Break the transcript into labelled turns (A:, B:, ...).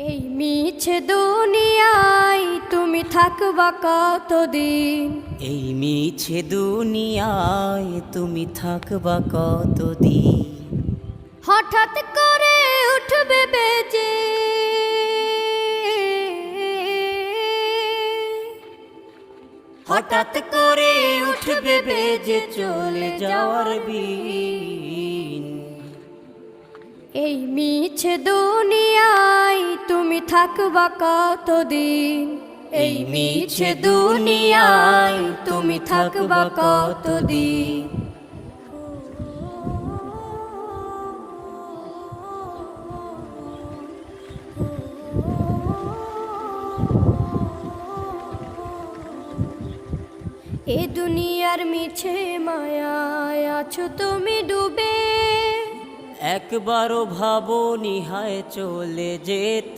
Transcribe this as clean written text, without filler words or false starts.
A: এই মিছে দুনিয়ায় তুমি থাকবা কতদিন?
B: এই মিছে দুনিয়ায় তুমি থাকবা কতদিন?
A: হঠাৎ করে উঠবে বেজে
B: হঠাৎ করে উঠবে বেজে চলে যাওয়ার বিন।
A: এই মিছে দুনিয়ায় তুমি থাকবা কতদিন?
B: এই মিছে দুনিয়ায় তুমি থাকবা কতদিন?
A: এ দুনিয়ার মিছে মায়ায় আছো তুমি ডুবে,
B: একবারও ভাবো নিহায় চলে যেতে।